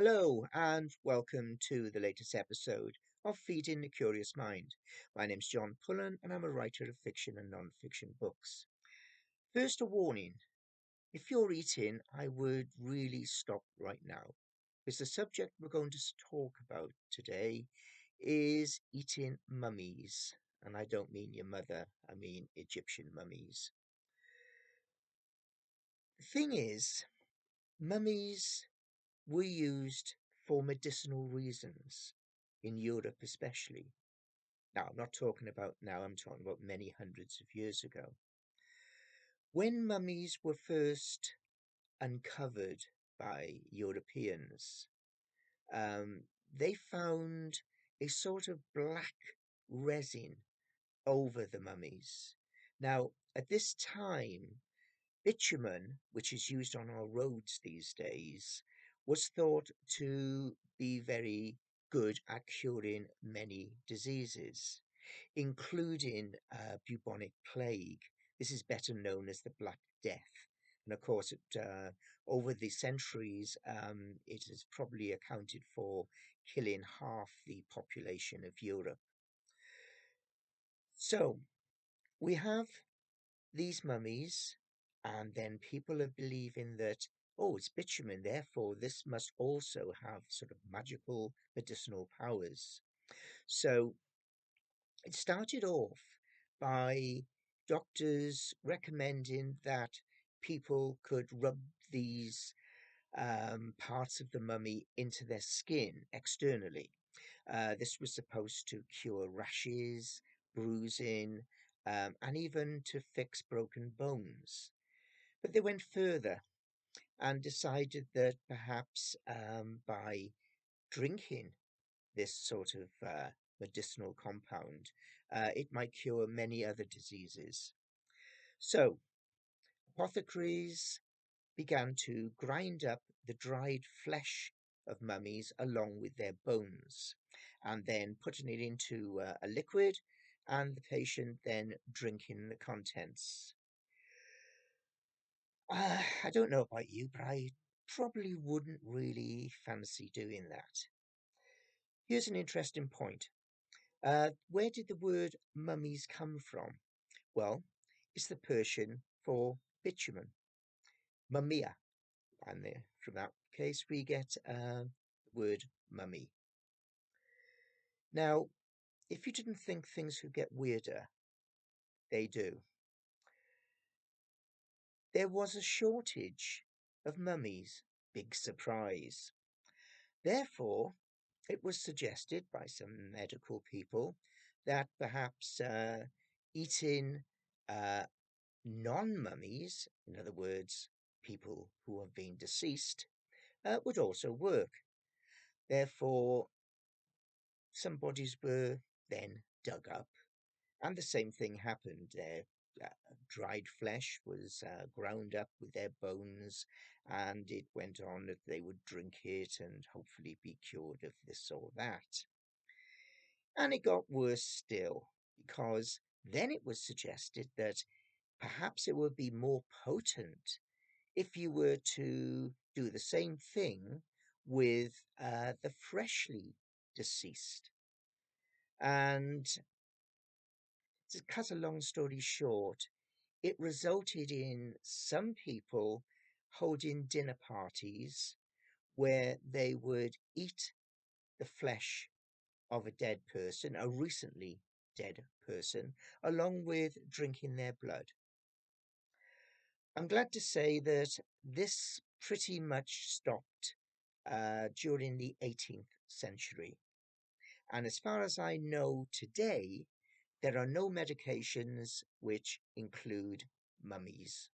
Hello, and welcome to the latest episode of Feeding the Curious Mind. My name's John Pullen, and I'm a writer of fiction and non fiction books. First, a warning if you're eating, I would really stop right now, because the subject we're going to talk about today is eating mummies. And I don't mean your mother, I mean Egyptian mummies. The thing is, mummies were used for medicinal reasons in Europe, especially. Now, I'm not talking about now, I'm talking about many hundreds of years ago. When mummies were first uncovered by Europeans, um, they found a sort of black resin over the mummies. Now, at this time, bitumen, which is used on our roads these days, was thought to be very good at curing many diseases, including bubonic plague. This is better known as the Black Death. And of course, over the centuries, it has probably accounted for killing half the population of Europe. So we have these mummies, and then people are believing that, oh, it's bitumen, therefore this must also have sort of magical medicinal powers. So it started off by doctors recommending that people could rub these parts of the mummy into their skin externally. This was supposed to cure rashes, bruising, and even to fix broken bones. But they went further and decided that perhaps by drinking this sort of medicinal compound, it might cure many other diseases. So, apothecaries began to grind up the dried flesh of mummies along with their bones, and then putting it into a liquid, and the patient then drinking the contents. I don't know about you, but I probably wouldn't really fancy doing that. Here's an interesting point. Where did the word mummies come from? Well, it's the Persian for bitumen, mumia, and from that case we get the word mummy. Now, if you didn't think things could get weirder, they do. There was a shortage of mummies, big surprise. Therefore, it was suggested by some medical people that perhaps eating non mummies, in other words, people who have been deceased, would also work. Therefore, some bodies were then dug up, and the same thing happened. Their dried flesh was ground up with their bones, and it went on that they would drink it and hopefully be cured of this or that. And it got worse still, because then it was suggested that perhaps it would be more potent if you were to do the same thing with the freshly deceased. And to cut a long story short, it resulted in some people holding dinner parties where they would eat the flesh of a dead person, a recently dead person, along with drinking their blood. I'm glad to say that this pretty much stopped during the 18th century. And as far as I know today, there are no medications which include mummies.